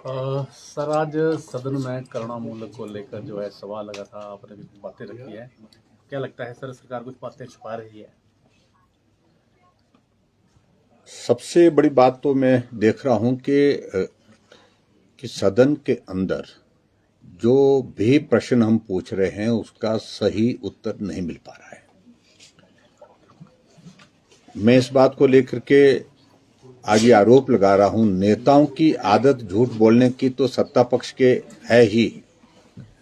Sir, आज सदन में करुणा मूलक को लेकर जो है सवाल लगा था, आपने भी बातें रखी है। क्या लगता है सर, सरकार कुछ बातें छुपा रही है? सबसे बड़ी बात तो मैं देख रहा हूं कि सदन के अंदर जो भी प्रश्न हम पूछ रहे हैं उसका सही उत्तर नहीं मिल पा रहा है। मैं इस बात को लेकर के आज ये आरोप लगा रहा हूं, नेताओं की आदत झूठ बोलने की तो सत्ता पक्ष के है ही,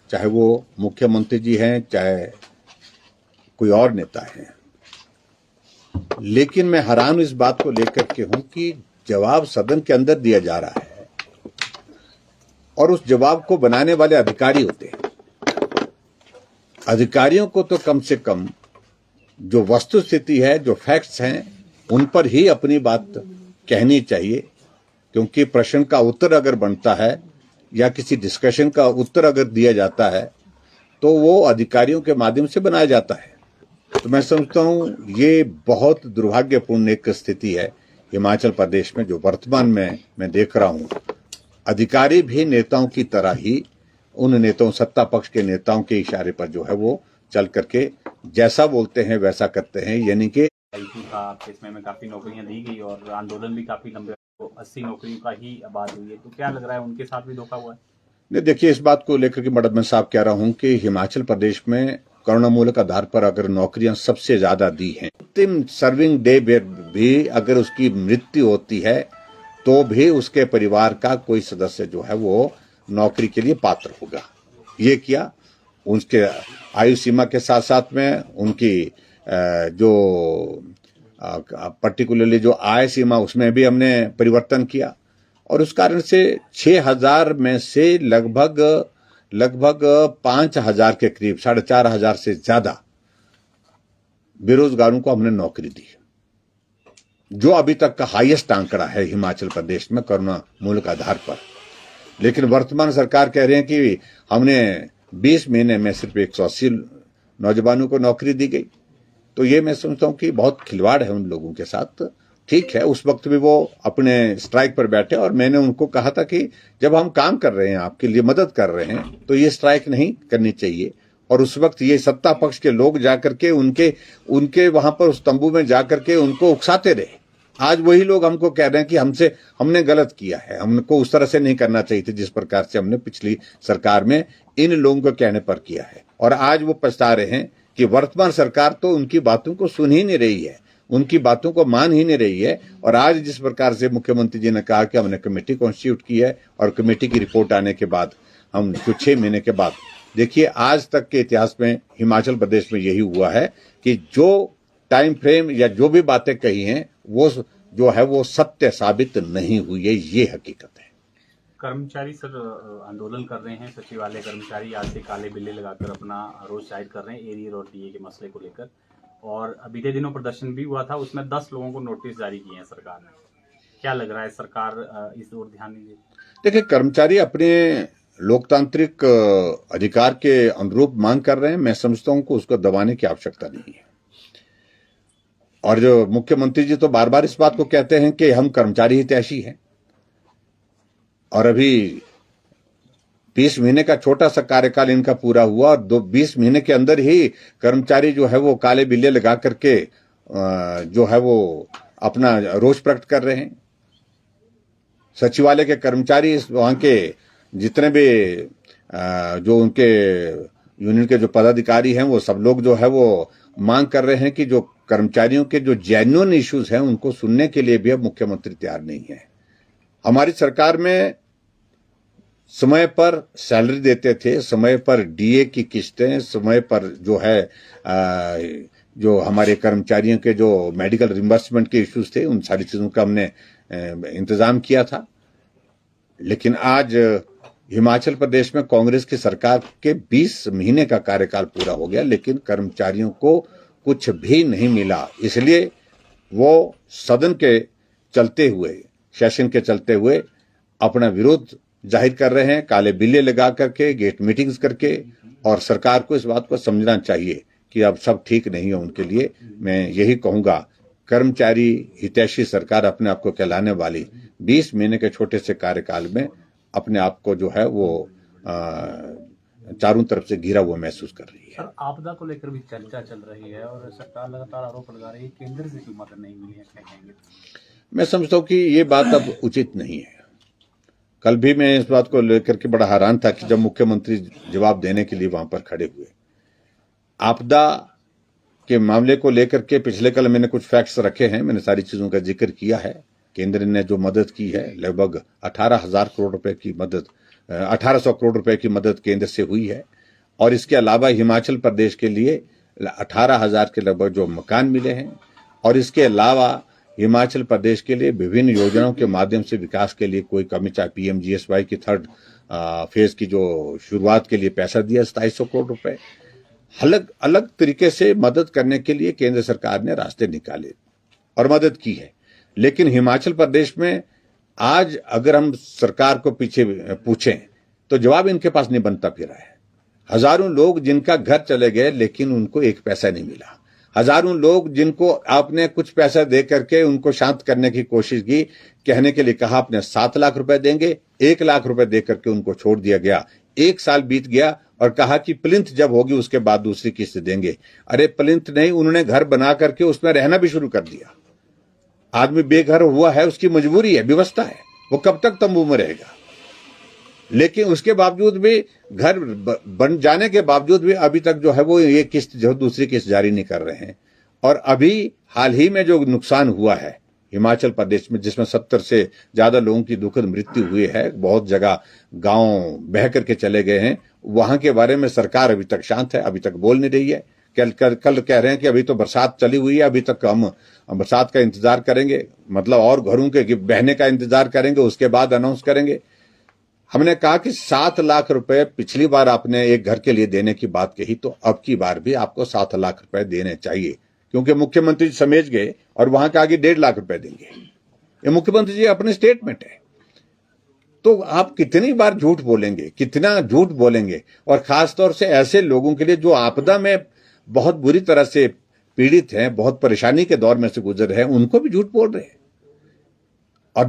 चाहे वो मुख्यमंत्री जी हैं चाहे कोई और नेता हैं। लेकिन मैं हैरान इस बात को लेकर के हूं कि जवाब सदन के अंदर दिया जा रहा है और उस जवाब को बनाने वाले अधिकारी होते हैं। अधिकारियों को तो कम से कम जो वस्तु स्थिति है, जो फैक्ट्स हैं, उन पर ही अपनी बात कहनी चाहिए, क्योंकि प्रश्न का उत्तर अगर बनता है या किसी डिस्कशन का उत्तर अगर दिया जाता है तो वो अधिकारियों के माध्यम से बनाया जाता है। तो मैं समझता हूं ये बहुत दुर्भाग्यपूर्ण एक स्थिति है हिमाचल प्रदेश में जो वर्तमान में मैं देख रहा हूं। अधिकारी भी नेताओं की तरह ही उन नेताओं, सत्ता पक्ष के नेताओं के इशारे पर जो है वो चल करके जैसा बोलते हैं वैसा करते हैं। यानी कि इसमें में काफी नौकरियां दी गई और आंदोलन भी काफी लंबे, 80 नौकरियों का ही आबाद हुई है। तो क्या लग रहा है, उनके साथ भी धोखा हुआ है? नहीं, देखिए, इस बात को लेकर के मैडम मैं साफ कह रहा हूं कि हिमाचल प्रदेश में करुणामूलक आधार पर अगर नौकरियां सबसे ज्यादा दी हैं, अंतिम सर्विंग डे भी अगर उसकी मृत्यु होती है तो भी उसके परिवार का कोई सदस्य जो है वो नौकरी के लिए पात्र होगा। ये किया उसके आयु सीमा के साथ साथ में उनकी जो पर्टिकुलरली जो आय सीमा उसमें भी हमने परिवर्तन किया और उस कारण से 6,000 में से लगभग 5,000 के करीब 4,500 से ज्यादा बेरोजगारों को हमने नौकरी दी, जो अभी तक का हाईएस्ट आंकड़ा है हिमाचल प्रदेश में करुणा मूलक आधार पर। लेकिन वर्तमान सरकार कह रहे हैं कि हमने 20 महीने में सिर्फ 180 नौजवानों को नौकरी दी गई। तो ये मैं समझता हूं कि बहुत खिलवाड़ है उन लोगों के साथ। ठीक है, उस वक्त भी वो अपने स्ट्राइक पर बैठे और मैंने उनको कहा था कि जब हम काम कर रहे हैं, आपके लिए मदद कर रहे हैं, तो ये स्ट्राइक नहीं करनी चाहिए। और उस वक्त ये सत्ता पक्ष के लोग जाकर के उनके वहां पर उस तंबू में जाकर के उनको उकसाते रहे। आज वही लोग हमको कह रहे हैं कि हमने गलत किया है, हमको उस तरह से नहीं करना चाहिए था जिस प्रकार से हमने पिछली सरकार में इन लोगों को कहने पर किया है। और आज वो पछता रहे हैं कि वर्तमान सरकार तो उनकी बातों को सुन ही नहीं रही है, उनकी बातों को मान ही नहीं रही है। और आज जिस प्रकार से मुख्यमंत्री जी ने कहा कि हमने कमेटी कॉन्स्टिट्यूट की है और कमेटी की रिपोर्ट आने के बाद हम कुछ 6 महीने के बाद, देखिए आज तक के इतिहास में हिमाचल प्रदेश में यही हुआ है कि जो टाइम फ्रेम या जो भी बातें कही हैं वो जो है वो सत्य साबित नहीं हुई है, ये हकीकत है। कर्मचारी सर आंदोलन कर रहे हैं, सचिवालय कर्मचारी आज से काले बिल्ले लगाकर अपना रोष जाहिर कर रहे हैं एरियर और डीए के मसले को लेकर। और बीते दिनों प्रदर्शन भी हुआ था, उसमें 10 लोगों को नोटिस जारी किए हैं सरकार ने। क्या लग रहा है, सरकार इस ओर ध्यान नहीं देती? देखिए, कर्मचारी अपने लोकतांत्रिक अधिकार के अनुरूप मांग कर रहे हैं। मैं समझता हूं कि उसको दबाने की आवश्यकता नहीं है। और जो मुख्यमंत्री जी तो बार बार इस बात को कहते हैं कि हम कर्मचारी हितैषी हैं, और अभी 20 महीने का छोटा सा कार्यकाल इनका पूरा हुआ और 20 महीने के अंदर ही कर्मचारी जो है वो काले बिल्ले लगा करके जो है वो अपना रोष प्रकट कर रहे हैं। सचिवालय के कर्मचारी, वहां के जितने भी जो उनके यूनियन के जो पदाधिकारी हैं, वो सब लोग जो है वो मांग कर रहे हैं कि जो कर्मचारियों के जो जेन्युइन इश्यूज हैं उनको सुनने के लिए भी अब मुख्यमंत्री तैयार नहीं है। हमारी सरकार में समय पर सैलरी देते थे, समय पर डीए की किस्तें, समय पर जो है जो हमारे कर्मचारियों के जो मेडिकल रिम्बर्समेंट के इश्यूज थे, उन सारी चीजों का हमने इंतजाम किया था। लेकिन आज हिमाचल प्रदेश में कांग्रेस की सरकार के 20 महीने का कार्यकाल पूरा हो गया, लेकिन कर्मचारियों को कुछ भी नहीं मिला। इसलिए वो सदन के चलते हुए, सेशन के चलते हुए अपना विरोध जाहिर कर रहे हैं, काले बिल्ले लगा करके, गेट मीटिंग्स करके। और सरकार को इस बात को समझना चाहिए कि अब सब ठीक नहीं है उनके लिए। मैं यही कहूंगा, कर्मचारी हितैषी सरकार अपने आप को कहलाने वाली 20 महीने के छोटे से कार्यकाल में अपने आप को जो है वो चारों तरफ से घिरा हुआ महसूस कर रही है। सर, आपदा को लेकर भी चर्चा चल रही है और सरकार लगातार आरोप लगा रही है केंद्र से कोई मदद नहीं मिली है, क्या कहेंगे? मैं समझता हूं कि ये बात अब उचित नहीं है। कल भी मैं इस बात को लेकर के बड़ा हैरान था कि जब मुख्यमंत्री जवाब देने के लिए वहां पर खड़े हुए, आपदा के मामले को लेकर के पिछले कल मैंने कुछ फैक्ट्स रखे हैं, मैंने सारी चीजों का जिक्र किया है। केंद्र ने जो मदद की है लगभग 18,000 करोड़ रुपए की मदद, 1800 करोड़ रुपए की मदद केंद्र से हुई है। और इसके अलावा हिमाचल प्रदेश के लिए 18,000 के लगभग जो मकान मिले हैं। और इसके अलावा हिमाचल प्रदेश के लिए विभिन्न योजनाओं के माध्यम से विकास के लिए कोई कमी, चाहे PMGSY की थर्ड फेज की जो शुरुआत के लिए पैसा दिया 2700 करोड़ रुपए, अलग अलग तरीके से मदद करने के लिए केंद्र सरकार ने रास्ते निकाले और मदद की है। लेकिन हिमाचल प्रदेश में आज अगर हम सरकार को पीछे पूछें तो जवाब इनके पास नहीं बनता फिर है। हजारों लोग जिनका घर चले गए लेकिन उनको एक पैसा नहीं मिला। हजारों लोग जिनको आपने कुछ पैसा दे करके उनको शांत करने की कोशिश की, कहने के लिए कहा आपने 7 लाख रुपए देंगे, 1 लाख रुपए दे करके उनको छोड़ दिया गया। 1 साल बीत गया और कहा कि प्लिंथ जब होगी उसके बाद दूसरी किस्त देंगे। अरे प्लिंथ नहीं, उन्होंने घर बना करके उसमें रहना भी शुरू कर दिया। आदमी बेघर हुआ है, उसकी मजबूरी है, व्यवस्था है, वो कब तक तंबू में रहेगा। लेकिन उसके बावजूद भी घर बन जाने के बावजूद भी अभी तक जो है वो ये किस्त जो दूसरी किस्त जारी नहीं कर रहे हैं। और अभी हाल ही में जो नुकसान हुआ है हिमाचल प्रदेश में, जिसमें 70 से ज्यादा लोगों की दुखद मृत्यु हुई है, बहुत जगह गांव बह करके चले गए हैं, वहां के बारे में सरकार अभी तक शांत है, अभी तक बोल नहीं रही है। कल कह रहे हैं कि अभी तो बरसात चली हुई है, अभी तक हम बरसात का इंतजार करेंगे, मतलब और घरों के बहने का इंतजार करेंगे, उसके बाद अनाउंस करेंगे। हमने कहा कि 7 लाख रुपए पिछली बार आपने एक घर के लिए देने की बात कही, तो अब की बार भी आपको 7 लाख रुपए देने चाहिए, क्योंकि मुख्यमंत्री समझ गए और वहां के आगे 1.5 लाख रुपए देंगे। ये मुख्यमंत्री जी अपने स्टेटमेंट है। तो आप कितनी बार झूठ बोलेंगे, कितना झूठ बोलेंगे? और खासतौर से ऐसे लोगों के लिए जो आपदा में बहुत बुरी तरह से पीड़ित हैं, बहुत परेशानी के दौर में से गुजर रहे हैं, उनको भी झूठ बोल रहे हैं। और